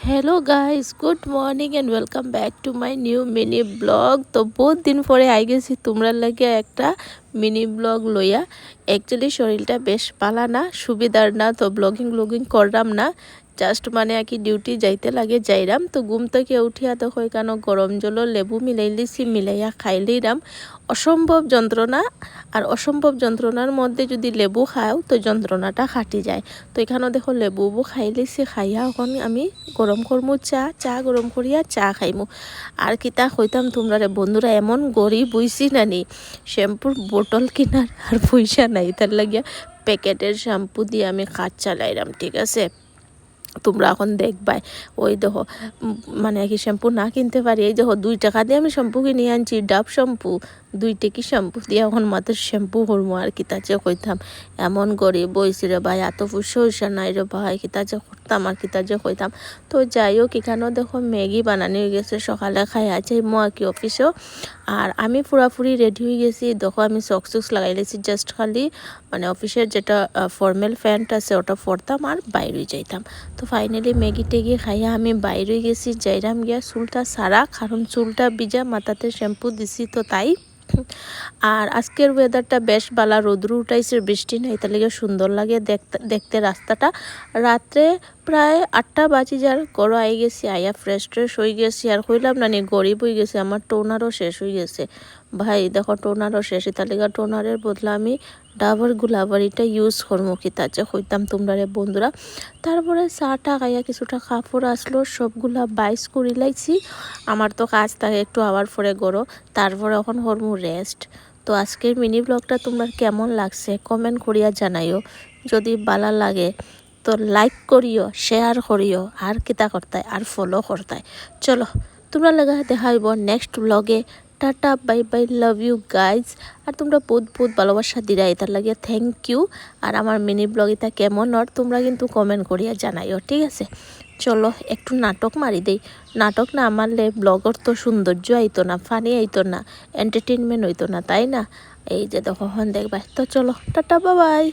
Hello guys, good morning and welcome back to my new mini blog. तो बहुत दिन পরে আই গেছি তোমরা লাগে একটা মিনি ব্লগ লইয়া। অ্যাকচুয়ালি শরীরটা বেশ পালা না, সুবিধার না, তো ব্লগিং করলাম না। জাস্ট মানে আর কি ডিউটি যাইতে লাগে যাইরাম। তো ঘুম থেকে উঠিয়া দেখো এখানে গরম জল লেবু মিলাই লিছি, মিলাইয়া খাইলিরাম। অসম্ভব যন্ত্রণা, আর অসম্ভব যন্ত্রণার মধ্যে যদি লেবু খাও তো যন্ত্রণাটা কাটি যায়। তো এখানে দেখো লেবু খাই লিছি, খাইয়া এখন আমি গরম করমু চা গরম করিয়া চা খাইমু। আর কিতা কইতাম তোমরা রে বন্ধুরা, এমন গরিব হইছি নানি, শ্যাম্পুর বোতল কিনার আর পয়সা নাই, তার লাগিয়া প্যাকেটের শ্যাম্পু দিয়ে আমি কাজ চালাইলাম। ঠিক আছে, তোমরা এখন দেখবাই। ওই দেখো মানে কি শ্যাম্পু না কিনতে পারি, এই দেখো 2 টাকা দিয়ে আমি শ্যাম্পু কিনে আনছি, ডাব শ্যাম্পু 2 টাকি শ্যাম্পু দিয়ে এখন মাত্র শ্যাম্পু করবো। আর কিতা যে কইতাম, এমন গরিব বইছি রে ভাই, এত পয়সা নাই রে ভাই, কিতা যে করতাম আর কিতা যে কইতাম। তো যাই হোক, এখানেও দেখো ম্যাগি বানানো হয়ে গেছে, সকালে খাই আছে মো আর কি অফিসেও। আর আমি পুরাপুরি রেডি হয়ে গেছি, দেখো আমি সক্স লাগাই লেছি, জাস্ট খালি মানে অফিসের যেটা ফর্মাল প্যান্ট আছে ওটা পরতাম আর বাইরে যাইতাম। তো ফাইনালি ম্যাগি টেগি খাইয়া আমি বাইরে গেছি, যাইরাম গিয়া চুলটা সারা, কারণ চুলটা ভিজা, মাথাতে শ্যাম্পু দিছি তো তাই। আর আজকের ওয়েদারটা বেশ ভালো, রোদ্রু উঠাইছে, বৃষ্টি নাই, তার লেগে সুন্দর লাগে দেখতে রাস্তাটা। রাত্রে প্রায় 8টা বাজি যার ঘর আই গেছি, আইয়া ফ্রেশ হয়ে গেছি। আর কইলাম না নি গরিব হয়ে গেছে, আমার টোনারও শেষ হয়ে গেছে ভাই। দেখো টোনারও শেষ, তার লেগে টোনারের বদলে আমি ডাবর গুলাবারিটা ইউজ করবো, কি তার যে কইতাম তোমরা রে বন্ধুরা। তারপরে চাটা খাইয়া কিছুটা কাপড় আসলো, সবগুলা বাইস করি লাইছি। আমার তো কাজ থাকে একটু আওয়ার পরে গড়ো, তারপরে এখন হরমু রেস্ট। তো আজকের মিনি ব্লগটা তোমরা কেমন লাগছে কমেন্ট করিয়া জানাইও। যদি ভালো লাগে তো লাইক করিও, শেয়ার করিও, আর কিতা করতায় আর ফলো করতায়। চলো তোমরা লাগা দেখা হইব নেক্সট ব্লগে। Tata, bye bye, love you guys. আর তোমরা বহুত ভালোবাসা দিরা, এটার লাগে থ্যাংক ইউ। আর আমার মিনি ব্লগ এটা কেমন আর তোমরা কিন্তু কমেন্ট করিয়া জানাইও, ঠিক আছে। চলো একটু নাটক মারি দেই, নাটক না মারলে ব্লগর তো সৌন্দর্য আইতো না, ফানি আইতো না, এন্টারটেনমেন্ট হইতো না, তাই না? এই যে দেখো দেখবা। তো চলো টাটা, বাই বাই।